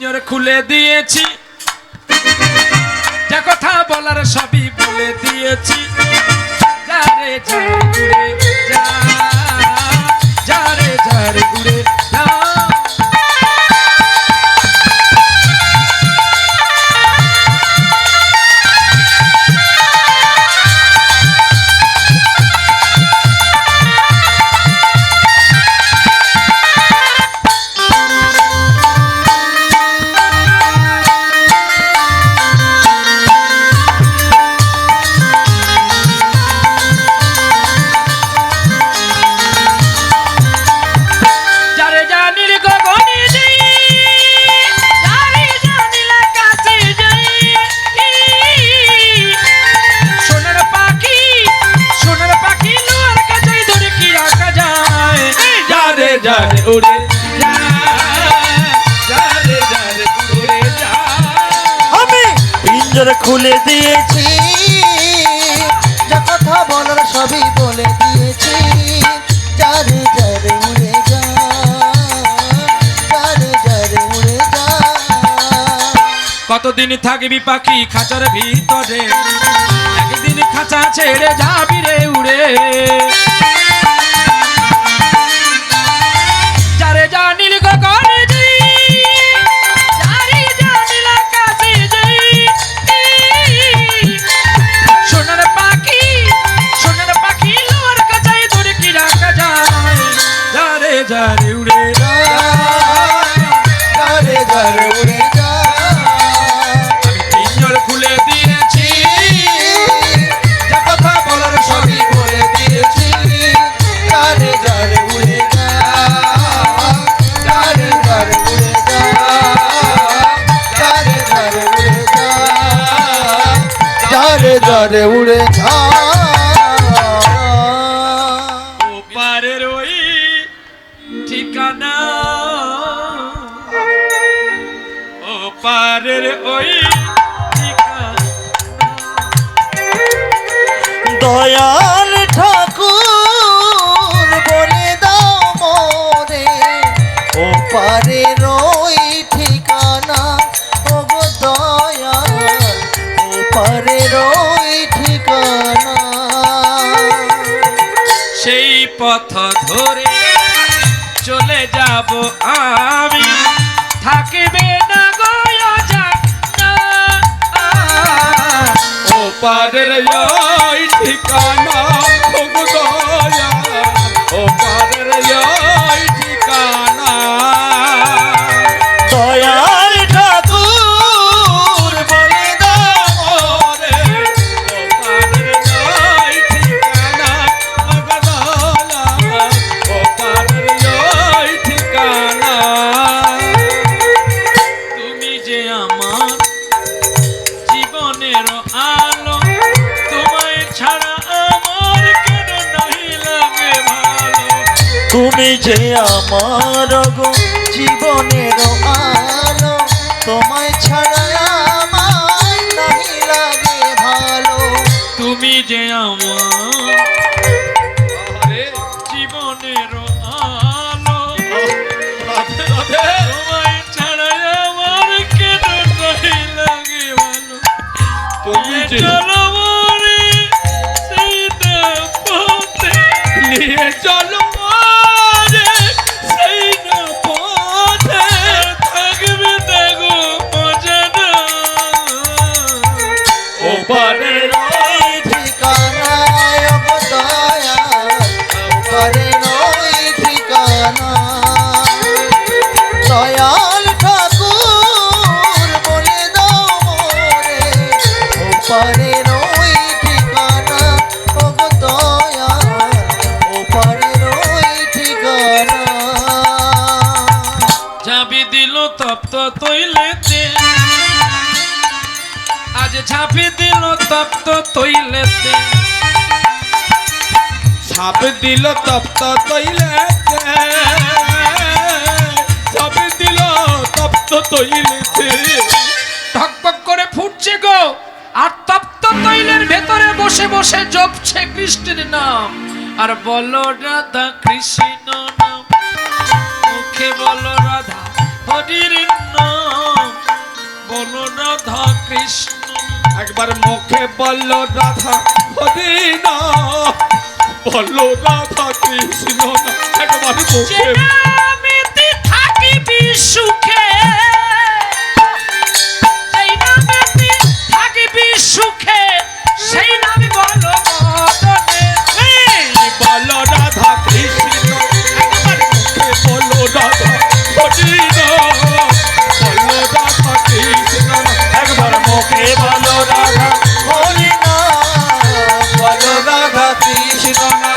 পিঞ্জর খুলে দিয়েছি, যা কথা বলার সবই বলে দিয়েছি। যারে যারে উড়ে যা, যারে যারে উড়ে যা। যারে উড়ে যা, যারে যারে উড়ে যা। আমি পিঞ্জর খুলে দিয়েছি, যা কথা বলার সবই বলে দিয়েছি। যারে যারে উড়ে যা, যারে যারে উড়ে যা। কতদিন থাকবি পাখি খাঁচার ভিতরে, একদিন খাঁচা ছেড়ে যাবি রে উড়ে। যারে জানিল গগনে যাই, যারে জানিল আকাশে যাই। সোনার পাখি, সোনার পাখি লোয়ার কাছায় ধরে কি রাখা যায়। যারে যারে উড়ে যা, যারে যারে উড়ে যা। আমি পিঞ্জর খুলে দিয়েছি, যা কথা বলার সবই বলে দিয়েছি। যারে যারে উড়ে যা, যারে যারে উড়ে যা, যারে যারে উড়ে যা, যারে যারে উড়ে যা। ওপারের ওই ঠিকানা, ওপারের ওই ঠিকানা। দয়াল ঠাকুর বলে দাও মোরে, ওপারের ওই ঠিকানা। ওগো দয়াল, ওপারের ওই ঠিকানা। সেই পথ ধরে চলে যাব আমি, থাকবে না গয়া যাক না। ওপারের ওই ঠিকানা, ওগো দয়াল, ওপারের ওই ঠিকানা। দয়াল ঠাকুর বলে দাও মোরে, ওপারের ওই ঠিকানা, ওগো দয়াল, ওপারের ওই ঠিকানা। তুমি যে আমার জীবনের আলো, তোমায় ছাড়া আমার কেন নাহি লাগে ভালো। তুমি যে আমার গো জীবনের আলো, তোমায় ছাড়া আমায় নাহি লাগে ভালো। তুমি যে আমার জীবনের আলো, তোমায় ছাড়া আমার কেন নাহি লাগে ভালো। তুমি চলো মরে সেইটা পথে, নিয়ে চলো মরে সেইটা পথে, থাকবে দেখো মজাটা। ওপারের ওই ঠিকানা, ওগো দয়াল, ওপারের ওই ঠিকানা। দয়াল ঠাকুর বলে দাও মোরে, ওপারের ওই ঠিকানা। ওগো দয়াল, ওপারের ওই ঠিকানা। ঝাঁপি দিল তপ্ত তৈলেতে, আজ ঝাঁপি দিল তপ্ত তৈলেতে। ঝাঁপ দিল তপ্ত তৈলেতে, ঝাঁপ দিল তপ্ত তৈলেতে। ঢকঢক করে ফুটছে গো, আর তপ্ত তৈলের ভেতরে বসে বসে জপছে কৃষ্ণের নাম। আর বলো রাধা কৃষ্ণ নাম, মুখে বলো রাধা হরির নাম। একবার মুখে বলল রাধা হরি না, বললো রাধা কৃষ্ণ না, একবার মুখে নামেতে থাকিবি সুখে, সেই নামেতে থাকিবি সুখে, সেই নাম বলো মদনে। বললো রাধা কৃষ্ণ, একবার মুখে বললো রাধা হরি না, বললো রাধা কৃষ্ণ না, একবার মুখে বললো রাধা হরি না, বলো রাধা কৃষ্ণ না।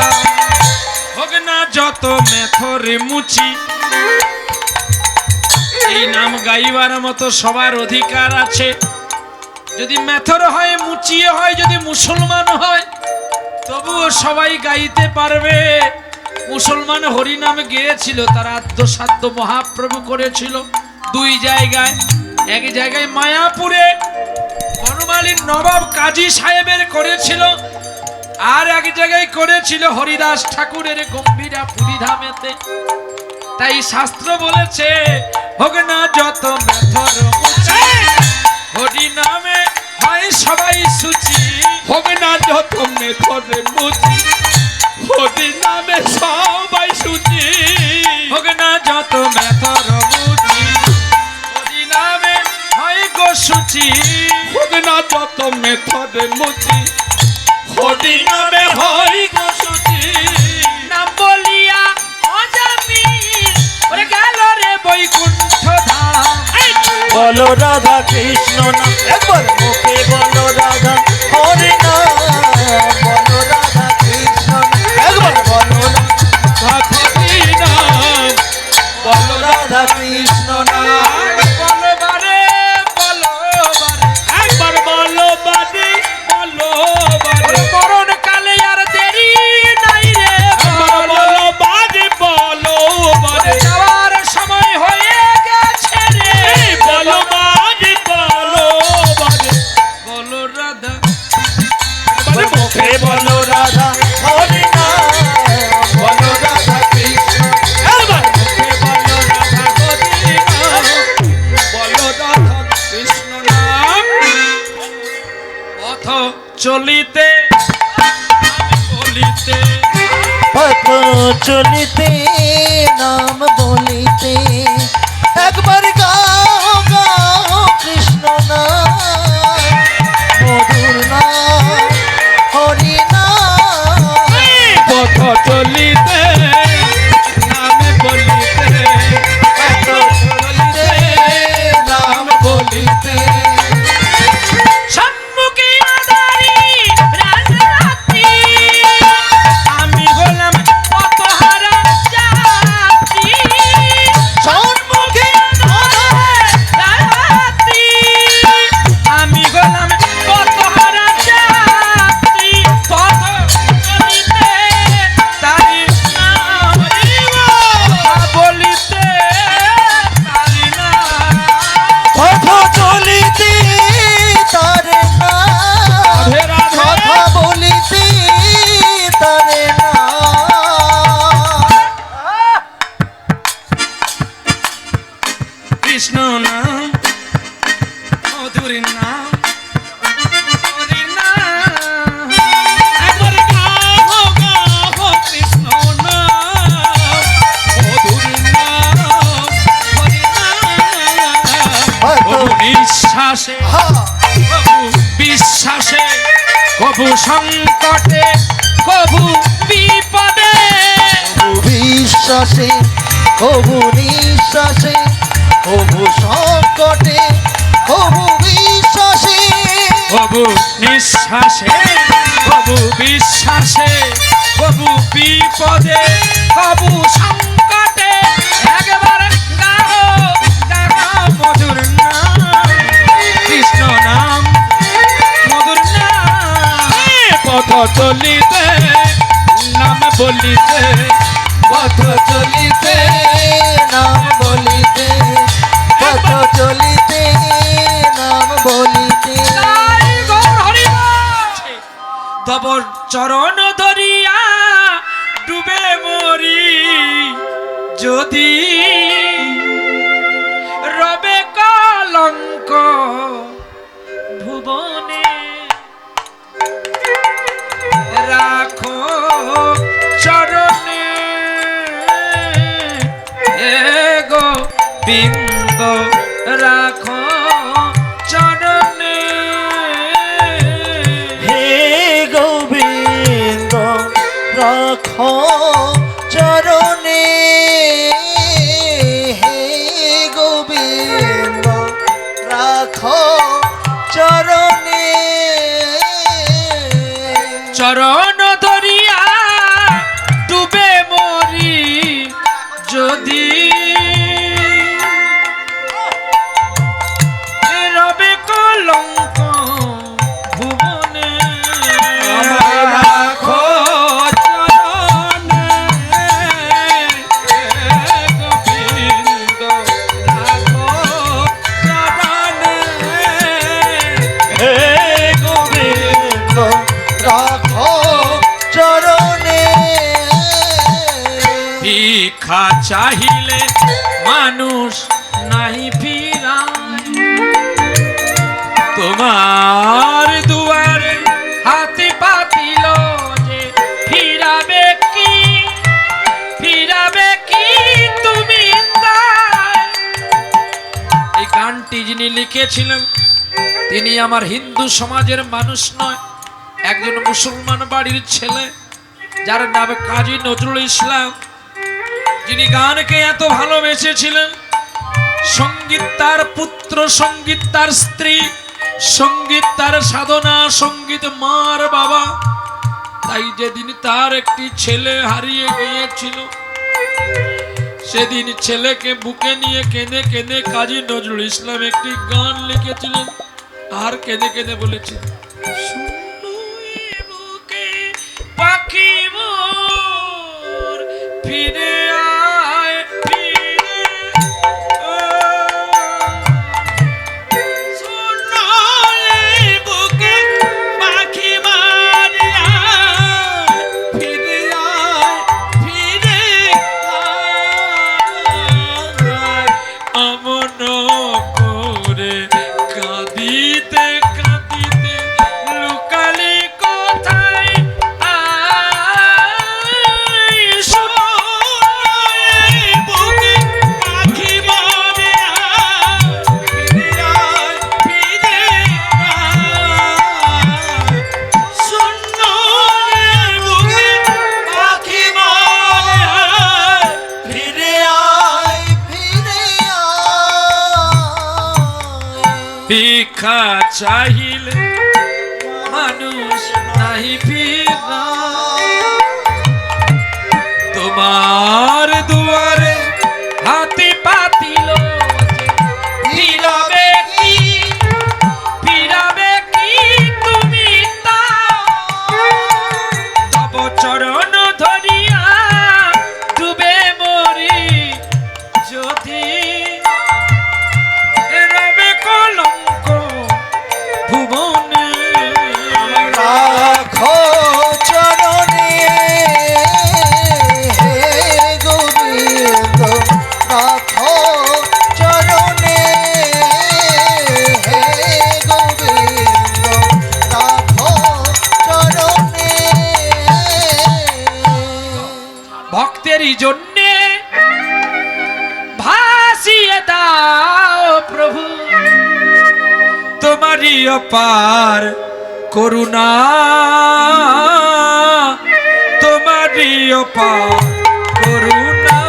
হোক না যত মেথরে মুচি, এই নাম গাইবার মতো সবার অধিকার আছে। যদি মেথর হয়, মুচিয়ে হয়, যদি মুসলমান হয়, তবুও সবাই গাইতে পারবে। মুসলমান হরিনাম গেয়েছিল, তার আদ্যসাধ্য মহাপ্রভু করেছিল দুই জায়গায়। এক জায়গায় মায়াপুরে বনমালীর নবাব কাজী সাহেবের করেছিল, আর এক জায়গায় করেছিল হরিদাস ঠাকুরের গম্ভীরা পুরীধামেতে। তাই শাস্ত্র বলেছে, হোক না যত মেথর মুচি, হরি নামে হয় সবাই সুচি। হবে না যত মেথরে মুচি, হরি নামে সবাই সুচি। হোক না যত মেথর মুচি, হরি নামে হয় গো সুচি। হবে না যত মেথরে মুচি, হরি নামে হয় গো সুচি। নাম বলিয়া অজামি ওরে গেল রে বৈকুণ্ঠ ধাম। বলো রাধা কৃষ্ণ না, একবার মুখে বলো রাধা হরি না, বলো রাধা কৃষ্ণ না, একবার বলো রাধা হরি নাম, বলো রাধা কৃষ্ণ না। বলো বারে, বলো বারে, একবার বলো বাদে, বলো বাদে, ওরে মরণ কালে আর দেরি নাই রে। একবার বলো বাদে, বলো বাদে, যাওয়ার সময় হয়ে গেছে রে। বলো বাদে, বলো বাদে। বলো রাধা, একবার মুখে বলো রাধা হরি না, বলো রাধা কৃষ্ণ, একবার মুখে বলো রাধা হরি নাম, বলো রাধা কৃষ্ণ নাম। পথ চলিতে আমি বলিতে, পথ চলিতে নাম বলিতে, একবার গাও গাও কৃষ্ণ নাম, মধুর নাম হরি নাম। পথ চলিতে নামে বলিতে, পথ চলিতে নাম বলিতে, সম্মুখে আদারি রাজরাত্রি, আমি হলাম পথহারা যাত্রী। সম্মুখে রাজরাত্রি, আমি হলাম পথহারা যাত্রী। পথ চলিতে তারি নাম, বলিতে তারি নাম। পথ চলিতে তার নাম, রাধে রাধে। কথা বলিতে তার নাম। কৃষ্ণ নাম, মধুর নাম, হরি নাম। একবার গাও গাও কৃষ্ণ নাম, মধুর নাম, হরি নাম। কবু নিঃশ্বাসে, হা, কবু বিশ্বাসে, কবু সংকটে, কবু বিপদে। কবু বিশ্বাসে, কবু নিঃশ্বাসে, কবু সংকটে, কবু বিশ্বাসে, কবু নিঃশ্বাসে, কবু বিশ্বাসে, কবু বিপদে, কবু সংকটে। একবার গাও গাও মধুর নাম, কৃষ্ণ নাম, মধুর নাম। পথ চলিতে নাম বলিতে, পথ চলিতে নাম বলিতে, পথ চলিতে নাম বলিতে। তাই গৌর হরি বল। তব চরণ ধরিয়া ডুবে মরি, যদি রবে কলঙ্ক ভুবনে। গোবিন্দ রাখো চরণে। হে গোবিন্দ রাখো চরণে, হে গোবিন্দ রাখো চরণে। চরণ ধরিয়া ডুবে মরি যদি, রবে কলঙ্ক ভুবনে। আমায় রাখো চরণে, গোবিন্দ রাখো চরণে। হে গোবিন্দ রাখো চরণে। ভিক্ষা চাহিলে মানুষ নাহি ফিরায়, তোমার দুয়ারে হাতে পাতিল যে ফিরাবে কি, ফিরাবে কি তুমি তাই। এই গানটি যিনি লিখেছিলেন তিনি আমার হিন্দু সমাজের মানুষ নয়, একজন মুসলমান বাড়ির ছেলে যার নাম কাজী নজরুল ইসলাম, যিনি গানকে এত ভালোবেসেছিলেন। সঙ্গীত তার পুত্র, সঙ্গীত তার স্ত্রী, সঙ্গীত তার সাধনা, সঙ্গীত মার বাবা। তাই যেদিন তার একটি ছেলে হারিয়ে গিয়েছিল, সেদিন ছেলেকে বুকে নিয়ে কেঁদে কেঁদে কাজী নজরুল ইসলাম একটি গান লিখেছিলেন, আর কেঁদে কেঁদে বলেছে, শূন্য এ বুকে পাখি মোর ফিরে আয়, ফিরে শূন্য এ বুকে পাখি মারিয়া ফিরে আয়, ফিরে আয়। অমন করে কাঁদিতে কাঁদিতে লুকালি কোথায় আয়, শূন্য এ বুকে পাখি মারিয়া ফিরে আয়, ফিরে আয়। শূন্য এ বুকে পাখি মারিয়া ফিরে আয়, ফিরে আয়। ভিক্ষা চাহিলে মানুষ নাহি ফিরায়, তোমার দুয়ারে হাতে পাতিল যে ফিরাবে কি, ফিরাবে কি তুমি তাই। তব চরণ ধরিয়া ডুবে মরি যদি, রবে কলঙ্ক ভুবনে। রাখো চরণে, হে গোবিন্দ রাখো চরণে, হে গোবিন্দ রাখো চরণে। ভক্তেরই জন্যে ভাসিয়ে দাও প্রভু তোমারই অপার করুণা, তোমারই অপার করুণা।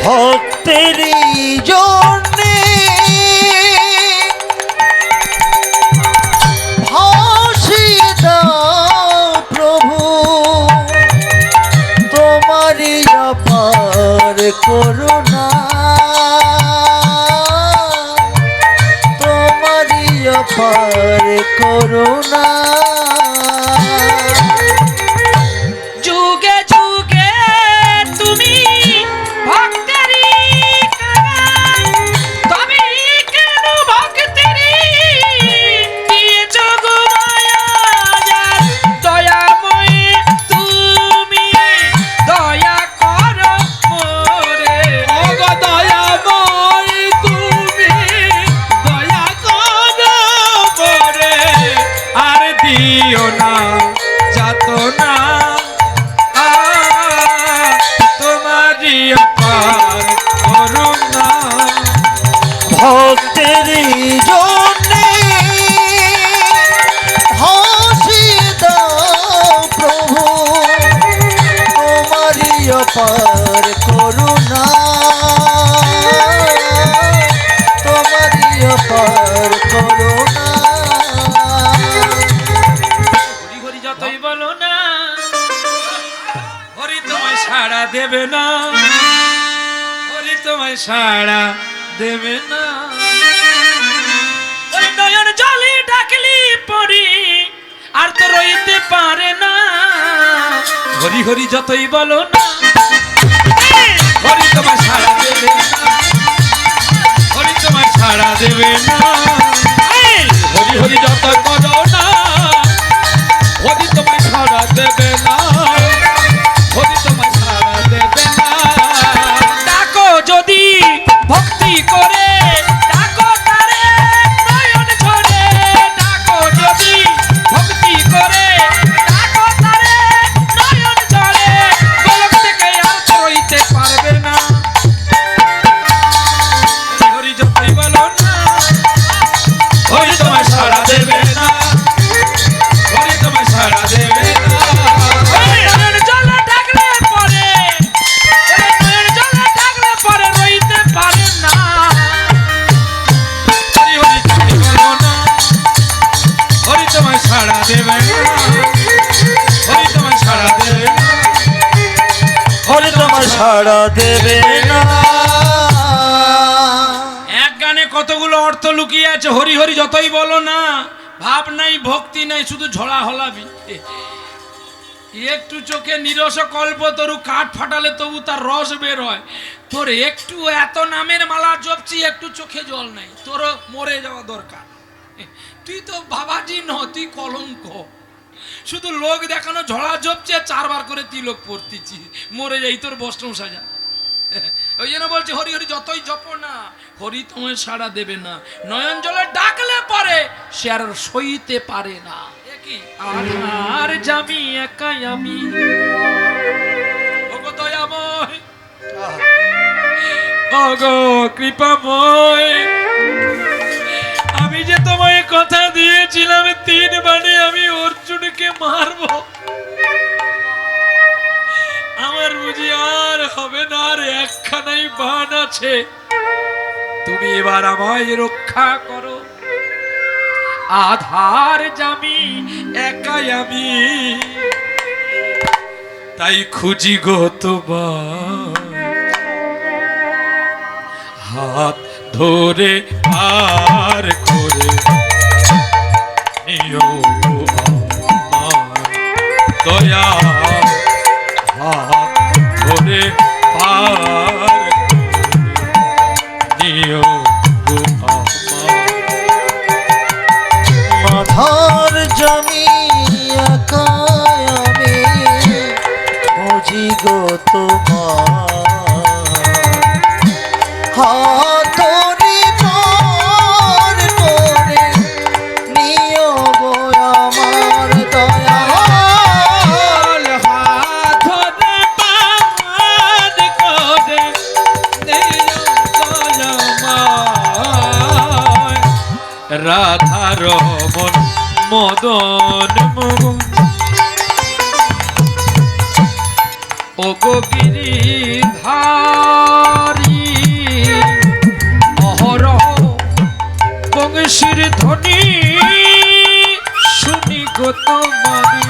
ভক্তেরই জন্যে ভাসিয়ে দাও প্রভু তোমারই অপার করুণা, তোমারই অপার করুণা। যুগে যুগে তুমি ভক্তেরই কারণ, তবে কেন ভক্তেরই দিয়েছ গো মায়া। দয়াময়ী তুমি দয়া করো মোরে, ওগো দয়াময় তুমি দয়া করো মোরে, আর দি ভক্তের জন্যে হাসিয়ে দাও প্রভু তোমারই অপার করুণা, তোমারই অপার করুণা। হরি হরি যতই বলো না, হরি তোমায় সাড়া দেবে না, হরি তোমায় সাড়া দেবে না। ওই নয়ন জলে ডাকলি পরি আর তো রইতে পারে না। হরি হরি যতই বলো না, হরি তোমায় সাড়া দেবে না, হরি তোমায় সাড়া দেবে না। হরি হরি যতই বলো না, হরি তোমায় সাড়া দেবে না, হরি তোমায় সাড়া দেবে না। ডাকো যদি ভক্তি করে, ডাকো তারে নয়ন ঝরে, ডাকো যদি ভক্তি করে, ডাকো তারে নয়ন ঝরে, গোলক থেকে আর তো রইতে পারবে না। হরি হরি যতই বলো না, হরি তোমায় সাড়া দেবে না, হরি তোমায় সাড়া দেবে না। নয়ন জলে ডাকলে পরে, নয়ন জলে ডাকলে পরে রইতে পারে না। হরি হরি যতই বলো না, হরি তোমায় সাড়া দেবে না, হরি তোমায় সাড়া দেবে না। হরি তোমার সাড়া দেবে না। এক গানে কতগুলো অর্থ লুকিয়ে আছে। হরি হরি যতই বলো না, ভাব নাই ভক্তি নাই, শুধু ঝোলা হলাবি। একটু চোখে নিরস কল্প তরু কাঠ ফাটালে তবু তার রস বের হয়। তোর একটু এত নামের মালা জপছি, একটু চোখে জল নাই, তোর মরে যাওয়া দরকার। তুই তো বাবাজি ন, তুই কলঙ্ক। শুধু লোক দেখানো ঝোলা জপছে, 4 বার করে তিলক পড়তেছি, মরে যাই, তোর বস্ত্র সাজা। ওই জন্য বলছে হরি হরি যতই জপ না, হরি তোমায় সাড়া দেবে না। নয়ন জলে ডাকলে পরে সে আর সইতে পারে না। আর জামি একাই আমি, ওগো দয়াময়, ওগো কৃপাময়, আমি যে তোমায় কথা দিয়েছিলাম 3 বাণে আমি অর্জুনকে মারবো, আমার বুঝি আর হবে না, আর একখানাই বাণ আছে। তুমি এবার আমায় রক্ষা করো। আধার জামি একাই আমি, তাই খুঁজি গো তোমার, হাত ধরে পার করে নিও আমার দয়া, হাত ধরে পার নিও মাথার জমি একাই আমি বুঝি গো তোমার, হাতরি পার করে নিও গো আমার দয়া, হাত ধরে পার করে নিও দয়াময়। রাধা রমন মদন মোহন, ওগো গিরিধারী, অহরহ বংশীর ধ্বনি শুনি গো তোমারি।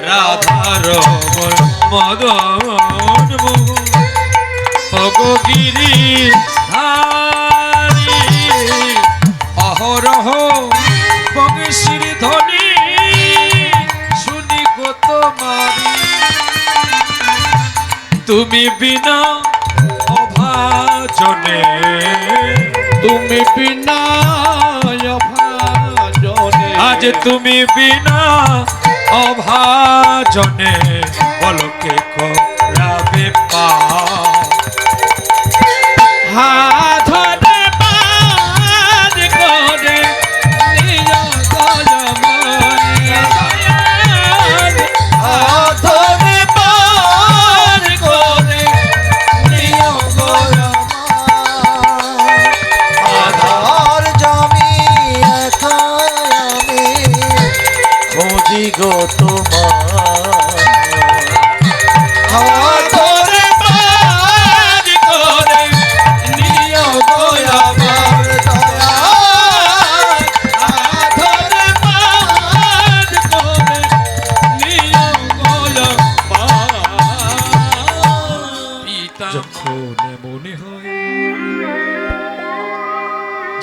রাধার মদন মোহন, ওগো গিরিধারী, অহরহ বংশীর ধ্বনি শুনি গো তোমারি। তুমি বিনা অভাজনে, তুমি বিনা অভাজনে, আজ তুমি বিনা অভাজনে, বলকে করাবে পা, হাত ধরে পার করে নিও দয়াময়। ভালোবাসি গো তোমার আদরে পার করে নিও গো আমার দয়া আদরে পার করে নিও গো পিতা মনে মনে হয়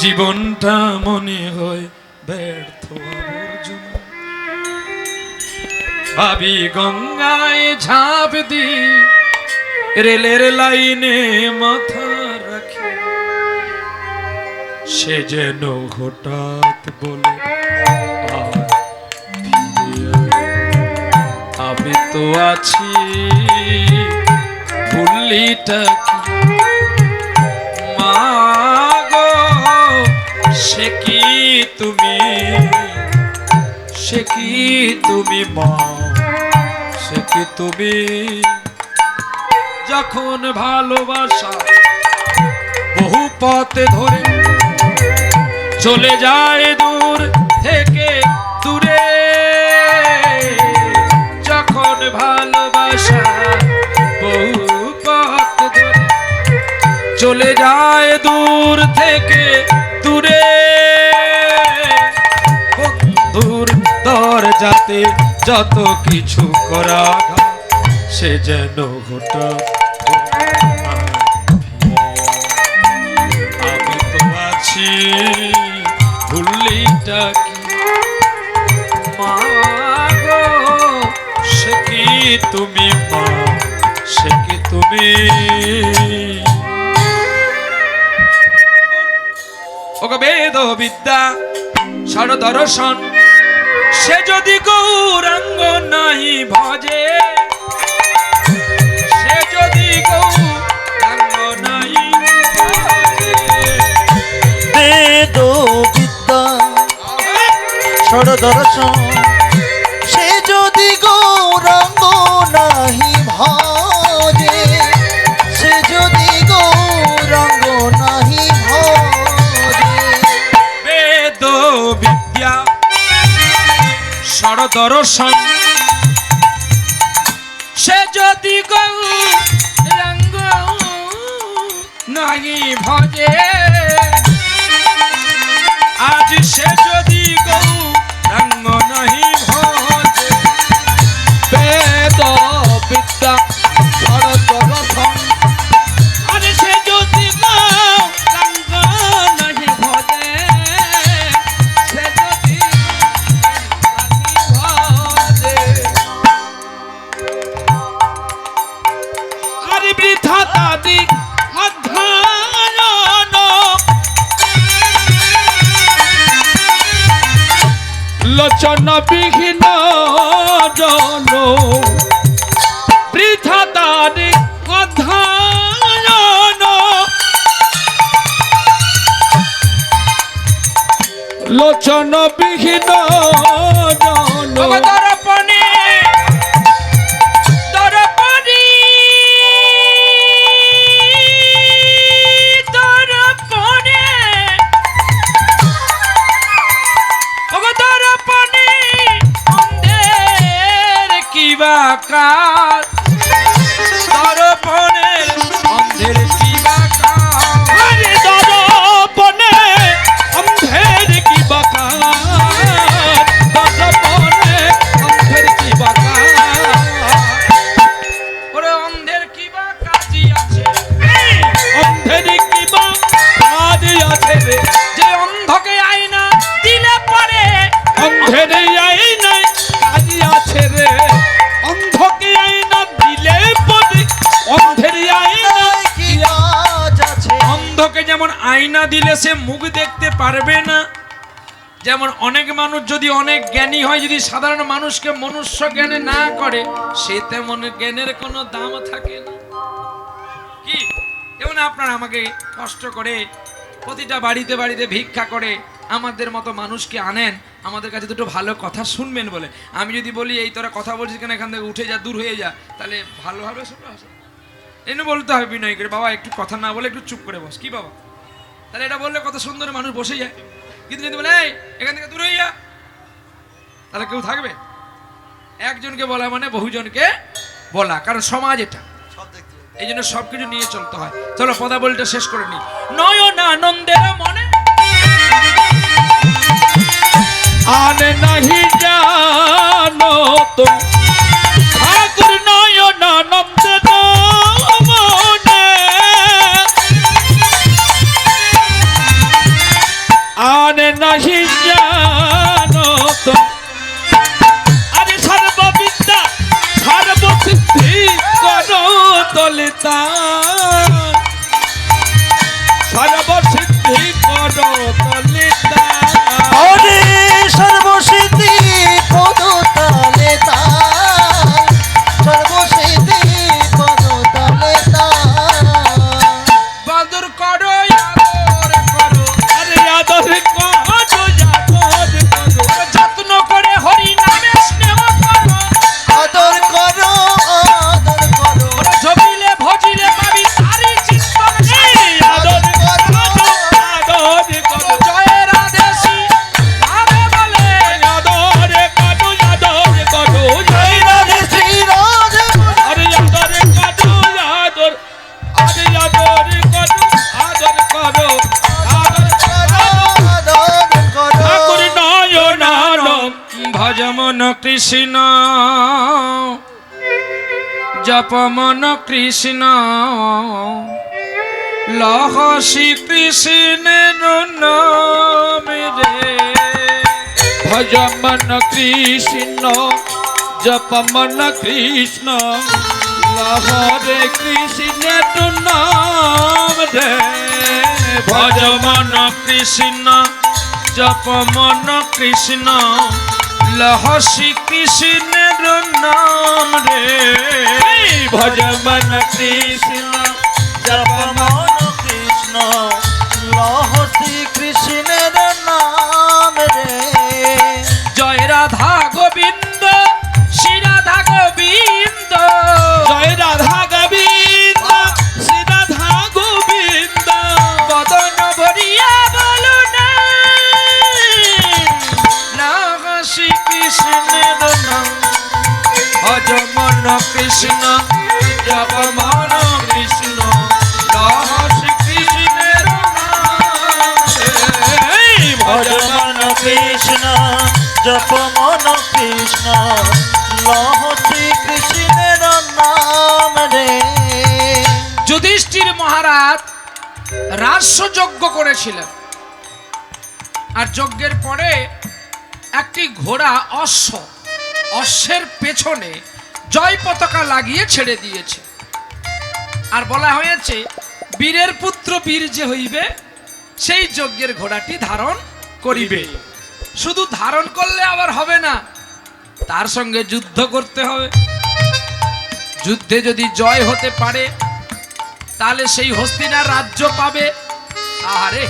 জীবনটা মনে হয় ব্যর্থ আবর্জনা ভাবি গঙ্গায় ঝাঁপ দি রেলের লাইনে মাথা রাখি সে যেন হঠাৎ বলে আর ফিরে আয়। আমি তো আছি ভুলিটা কি মা গো সে কি তুমি মা সে কি তুমি যখন ভালোবাসা বহু পথে ধরে চলে যায় দূর থেকে দূরে যখন ভালোবাসা বহু পথ ধরে চলে যায় দূর থেকে দূরে বন্ধুর দরজাতে যত কিছু করা সে যেন হঠাৎ আমি তো আছি ভুলিটা কি মা গো সে কি তুমি মা সে কি তুমি ওগো বেদ বিদ্যা ষড় দর্শন সে যদি গৌরাঙ্গ নাহি ভজে সে যদি গৌরাঙ্গ নাহি ভজে বেদ বিদ্যা ষড় দর্শন সে যদি গৌরাঙ্গ নাহি ভজে সে যদি গৌরাঙ্গ নাহি ভজে বেদ বিদ্যা ষড় দর্শন সে যদি গৌরাঙ্গ নাহি ভজে আজ সে যদি গৌরাঙ্গ নাহি ভজে বেদ বিদ্যা ষড় দর্শন আজ সে যদি গৌরাঙ্গ নাহি ভজে সে যদি আরে বৃথা তাদিক অধ্যয়ন লোচন বিহীন জন বৃথা তাদিক অধ্যয়ন লোচন বিহীন জন দর্পণে দর্পণে দর্পণে দর্পণে অন্ধের কি বা কাজ দর্পণের অন্ধের কি বা কাজ আরে দর্পণে অন্ধের কি বা কাজ দর্পণে অন্ধের কি বা কাজ ওরে অন্ধের কি বা কাজই আছে অন্ধের কি বা কাজ আছে রে যে অন্ধকে আয়না দিলে পরে অন্ধের আয়না কাজই আছে রে অন্ধকে আয়না দিলে পরে অন্ধের আয়না কি কাজ আছে অন্ধকে যেমন আয়না দিলে সে মুখ দেখতে পারবে না যেমন অনেক মানুষ যদি অনেক জ্ঞানী হয় যদি সাধারণ মানুষকে মনুষ্য জ্ঞানে না করে সে তেমন জ্ঞানের কোনো দাম থাকে না কি যেমন আপনারা আমাকে কষ্ট করে প্রতিটা বাড়িতে বাড়িতে ভিক্ষা করে আমাদের মতো মানুষকে আনেন আমাদের কাছে দুটো ভালো কথা শুনবেন বলে আমি যদি বলি এই তোরা কথা বলছিস কেন এখান থেকে উঠে যা দূর হয়ে যা তাহলে ভালো হবে শুনবে এনে বলতে হবে বিনয় করে বাবা একটু কথা না বলে একটু চুপ করে বস কি বাবা তাহলে এটা বললে কত সুন্দর মানুষ বসে যায় কিন্তু যদি বলে এই এখান থেকে দূর হয়ে যা তাহলে কেউ থাকবে একজনকে বলা মানে বহুজনকে বলা, কারণ সমাজ এটা, এই জন্য সবকিছু নিয়ে চলতে হয়। চলো পদাবলীটা শেষ করে নি। নয়ন আনন্দের মনে আনে নাহি জানো তো ঠাকুর নয়ন আনন্দের মনে, আনে নাহি জানো তো আরে সর্ববিদ্যা সর্বসিদ্ধি করো দলিতা, সর্বসিদ্ধি করো দলিতা। হরে সর্বসিদ্ধি পদতলে তার, সর্বসিদ্ধি পদতলে তার। বাদর করো আদর করো, আরে আদর করো আদর করো, যত্ন করে হরি নামে স্নেহ করো, আদর করো আদর করো, ঝবিলে ভজিলে পাবি তারি চিন্তন এই আদর করো আদর করো, জয়ের আদেশী ভাবে বলে আদর করো আদর করো, জয় রাধে শ্রী রাধে আরে আদর করো আদর, আরে আদর করো আদর করো, আদর করো আদর করো। ঠাকুর নয়ন আনন্দ। ভজ মন কৃষ্ণ জপ মন কৃষ্ণ লহ শ্রীকৃষ্ণের নাম রে। ভজ মন কৃষ্ণ জপ মন কৃষ্ণ লহরে কৃষ্ণের নাম রে। ভজ মন কৃষ্ণ জপ মন কৃষ্ণ লহ শ্রীকৃষ্ণের নাম রে। ভজ মন কৃষ্ণ জপ মন কৃষ্ণ লহ শ্রী কৃষ্ণের নাম রে। জয় রাধা গোবিন্দ শ্রী রাধা গোবিন্দ, জয় রাধা গোবিন্দ শ্রী রাধা গোবিন্দ। বদন ভরিয়া বলো না লহ শ্রীকৃষ্ণের নাম। ভজ মন কৃষ্ণ জপ মন কৃষ্ণ লহ শ্রীকৃষ্ণের নাম রে। ভজ মন কৃষ্ণ জপ মন কৃষ্ণ লহ শ্রী কৃষ্ণের নাম রে। যুধিষ্ঠির মহারাজ রাজসযজ্ঞ করেছিলেন, আর যজ্ঞের পরে একটি ঘোড়া অশ্বের পেছনে জয় পতাকা লাগিয়ে ছেড়ে দিয়েছে, আর বলা হয়েছে বীরের পুত্র বীর যে হইবে সেই যজ্ঞের ঘোড়াটি ধারণ করিবে। শুধু ধারণ করলে আবার হবে না, তার সঙ্গে যুদ্ধ করতে হবে। যুদ্ধে যদি জয় হতে পারে তাহলে সেই হস্তিনার রাজ্য পাবে। আরে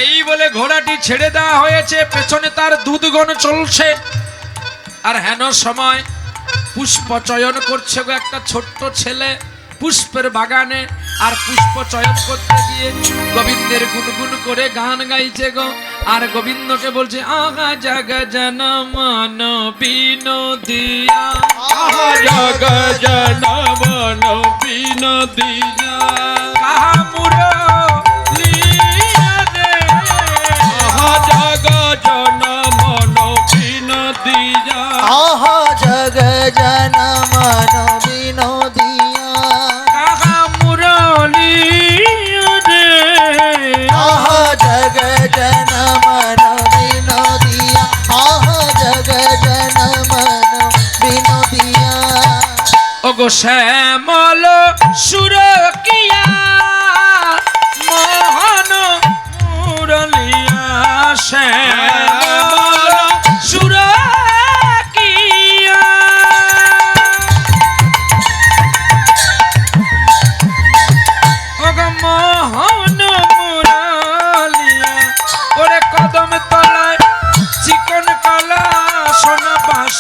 এই বলে ঘোড়াটি ছেড়ে দেওয়া হয়েছে, পেছনে তার দুধগণ চলছে, আর হেন সময় পুষ্প চয়ন করছে গো একটা ছোট্ট ছেলে পুষ্পের বাগানে, আর পুষ্প চয়ন করতে গিয়ে গোবিন্দের গুনগুন করে গান গাইছে গো, আর গোবিন্দকে বলছে আগা জাগা জন মন বিনোদিয়া। আহা জগ জন মন বিনোদিয়া। কাহা মুরলিয়া রে, আহা জগ জন মন বিনোদিয়া। আহা জগ জন মন বিনোদিয়া। কাহা মুরলিয়া রে, আহা জগ জন মন বিনোদিয়া। আহা জগ জন মন বিনোদিয়া। ওগো শ্যামল সুরকিয়া মোহন মুরলিয়া, শ্যামল সুরকিয়া। ওগো মোহন মুরলিয়া, ওরে কদম তলায় চিকন কালা সোনা বাস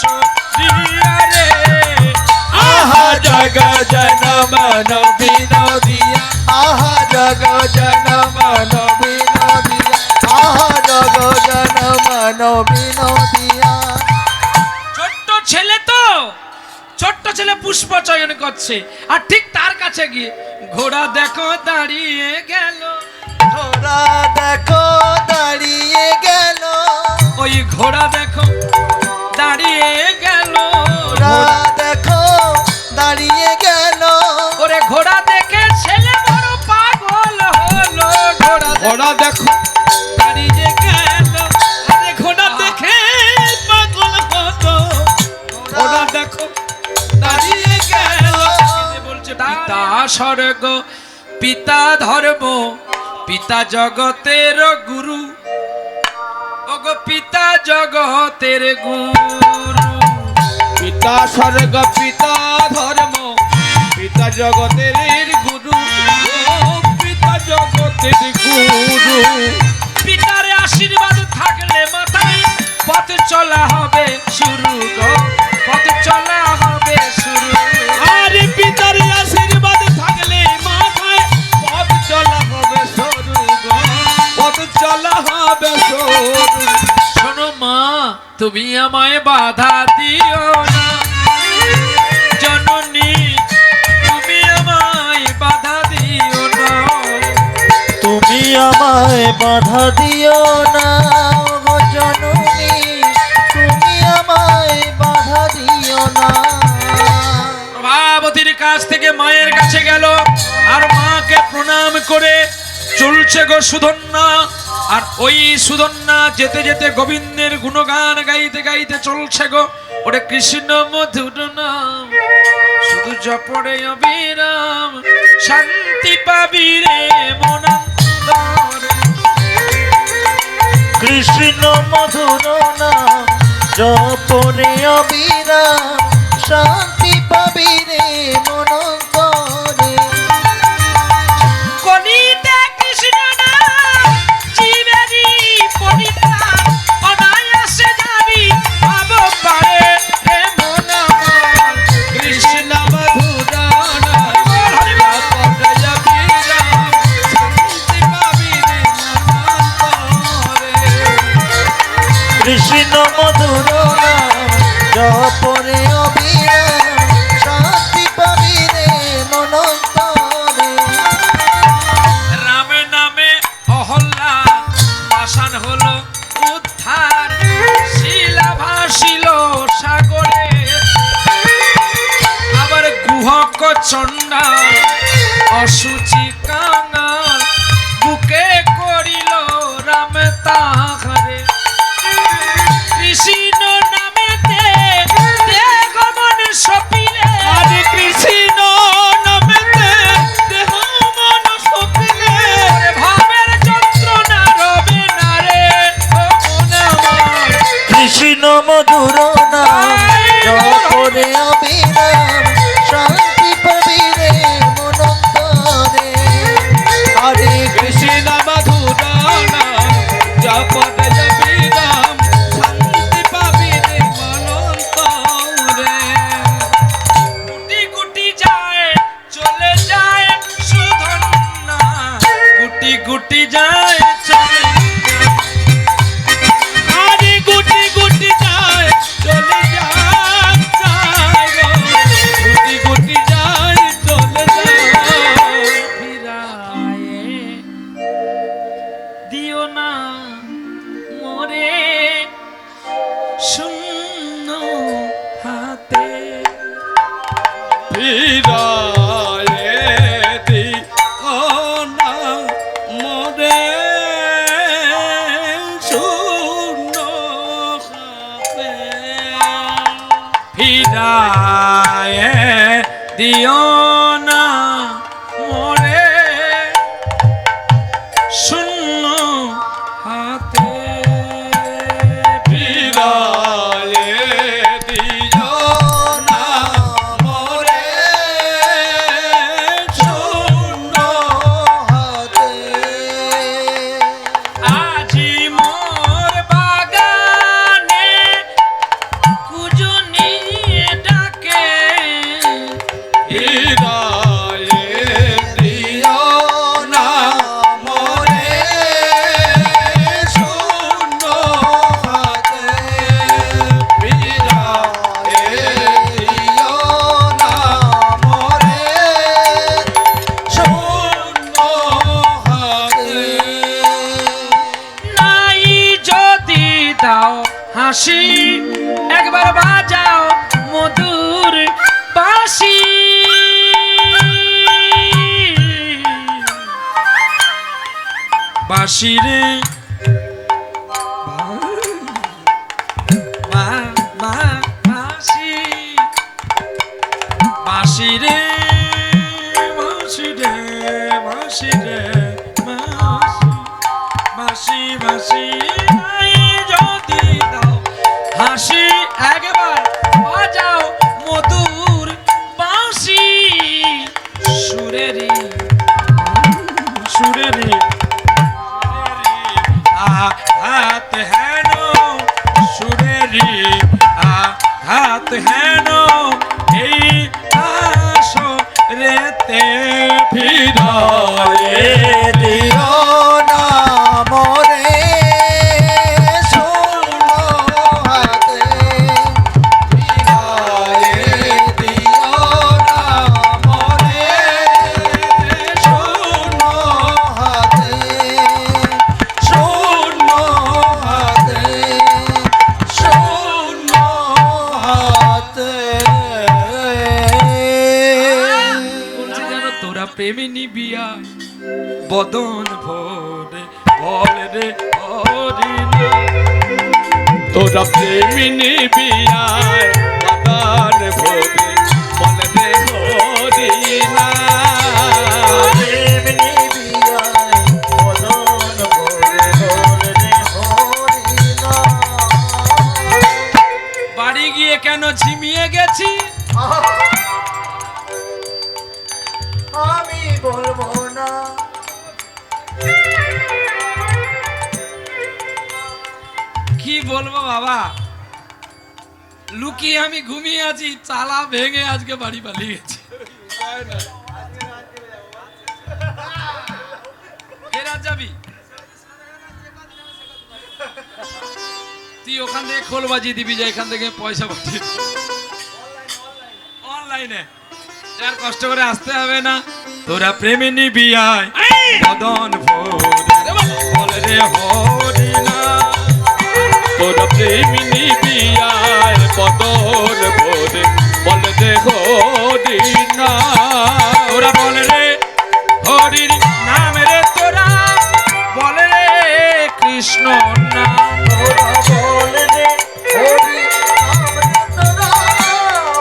দিয়া রে। আহা জগ জন মন বিনোদিয়া। আহা জগ জন মন বিনোদিয়া। আহা জগ জন মন বিনোদিয়া। ছোট্ট ছেলে পুষ্প চয়ন করছে, আর ঠিক তার কাছে গিয়ে ঘোড়া দেখো দাঁড়িয়ে গেল, ঘোড়া দেখো দাঁড়িয়ে গেল, ওই ঘোড়া দেখো দাঁড়িয়ে গেল, ঘোড়া দেখো দাঁড়িয়ে গেল, ওরে ঘোড়া দেখে ছেলে বড় পাগল হলো, ঘোড়া দেখো দাঁড়িয়ে গেল, আরে ঘোড়া দেখে পাগল হলো, ঘোড়া দেখো দাঁড়িয়ে গেল। বলছে পিতা স্বর্গ পিতা ধর্ম পিতা জগতের গুরু, ওগো পিতা জগতের গুরু, পিতা স্বর্গ পিতা ধর্ম পিতা জগতের গুরু, ও পিতা জগতের গুরু। পিতার আশীর্বাদ থাকলে মাথায় পথ চলা হবে শুরু গো, পথ চলা হবে শুরু। আরে পিতার আশীর্বাদ থাকলে মাথায় পথ চলা হবে সরু গো, পথ চলা হবে সরু। শোনো মা, তুমি আমায় বাধা দিও না, জননী তুমি আমায় বাধা দিও না, তুমি আমায় বাধা দিও না, গো জননী তুমি আমায় বাধা দিও না। প্রভাবতীর কাছ থেকে মায়ের কাছে গেল, আর মাকে প্রণাম করে চলছে গো সুধন্যা, আর ওই সুধন্যা যেতে যেতে গোবিন্দের গুণগান গাইতে গাইতে চলছে গো, ওরে কৃষ্ণ মধুর নাম শুধু জপরে অবিরাম, শান্তি পাবি রে মনান্তরে। কৃষ্ণ মধুর নাম জপরে অবিরাম, শান্তি পাবি রে মনন্তরে। কলিতে কৃষ্ণ নাম জীবেরই পরিত্রাণ, অনায়াসে যাবি পাব পারে হে মন আমার। কৃষ্ণ মধুর নাম জপরে অবিরাম, শান্তি পাবি রে মনান্তরে। কৃষ্ণ মধুর নাম জপরে অবিরাম, শান্তি পাবি রে মনন্তরে। রাম নামে অহল্যা পাষাণ হলো উদ্ধার, শিলা ভাসিল সাগরে, আবার গুহক চণ্ডাল অসুচি কাঙাল বুকে করিল রাম তাহারে। কৃষ্ণ নামেতে দেহ মন সপিলে, আরে কৃষ্ণ নামেতে দেহ মন সপিলে, ভাবের যন্ত্রণা রবে না রে ও মন আমার। কৃষ্ণ মধুর নাম জপরে অবিরাম, শান্তি পাবি রে মনন্তরে। হরে কৃষ্ণ মধুর নাম জপরে অবিরাম, শান্তি পাবি রে মনন্তরে। গুটি গুটি যায় চলে যায় সুধন্যা, গুটি গুটি যায় চলে আরে গুটি গুটি যায় চলে যায়, গুটি গুটি যায় চলে যায়। ফিরায়ে দিও না মোরে শূন্য হাতে। ফিরায়ে দিও না মোরে শূন্য হাতে। ফিরায়ে দিও না মোরে শূন্য হাতে। ফিরায়ে দিও না মোরে শূন্য হাতে। আজি মোর বাগানে কুজনি ডাকে, হীরা বাঁশি রে বাঁশি বাঁশি রে বাঁশি রে বাঁশি রে বাঁশি বাঁশি যদি দাও হাসি একবার বাজাও মধুর বাঁশি সুরেরি সুরেরি হাত হেন সুরেরি হাত হেন এই আসো রেতে ফিরায়ে দিও না মোরে শূন্য হাতে ফিরায়ে দিও না মোরে শূন্য হাতে শূন্য হাতে শূন্য হাতে বলছে জানো তোরা প্রেমে নিবিয়া বদন ভরে বল রে হরিনা তোরা প্রেমে নিবিয়া বদন ভরে বল রে হরিনা এমনি বিয়ায় বদন ভরে হরে হরিনা। বাড়ি গিয়ে কেন ঝিমিয়ে গেছি আমি বলবো না কি বলবো বাবা লুকিয়ে আমি ঘুমিয়ে আছি চালা ভেঙে আজকে বাড়ি পালিয়ে গেছি ফেরাত যাবি তুই ওখান থেকে খোল বাজিয়ে দিবি যে এখান থেকে পয়সা পাঠিয়ে অনলাইনে আর কষ্ট করে আসতে হবে না তোরা প্রেমে নিবি আয় বদন ভোরে বল রে হরিনা তোরা প্রেমে নিবি আয় বদন ভোরে বল রে হরিনা তোরা বল রে হরির নাম রে তোরা বল রে কৃষ্ণ নাম তোরা বল রে হরি নাম রে তোরা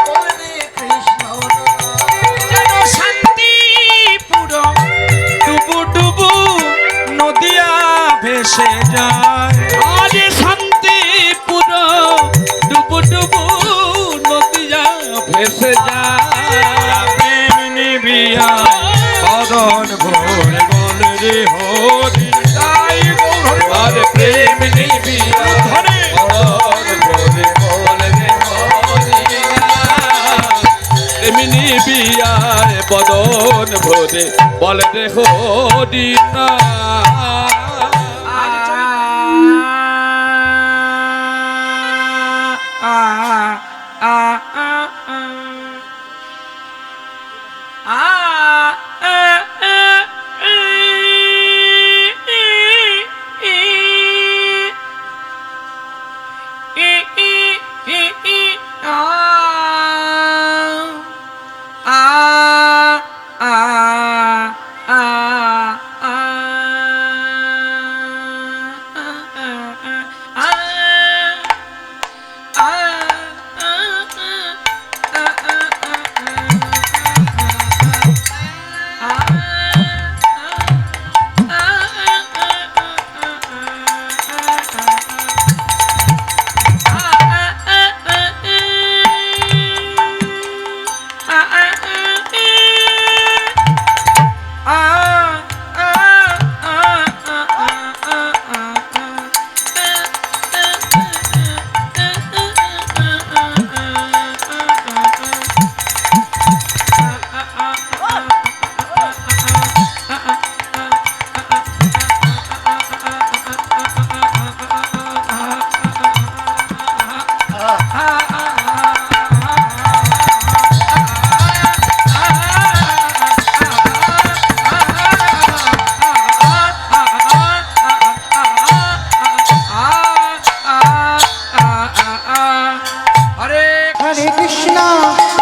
বল রে কৃষ্ণ নাম। যেন শান্তি পুরো ডুবু ডুবু নদিয়া ভেসে যায় আজ শান্তি পুরো ডুবু ডুবু নদিয়া ভেসে যায় প্রেম নিবিয়া বদন ভোরে বল রে হরি তাই গৌর আরে প্রেম নিবিয়া বদন ভোরে বল রে হরি এমনি বিয়ায় বদন ভোরে বল রে হরিনা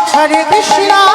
Hare Krishna,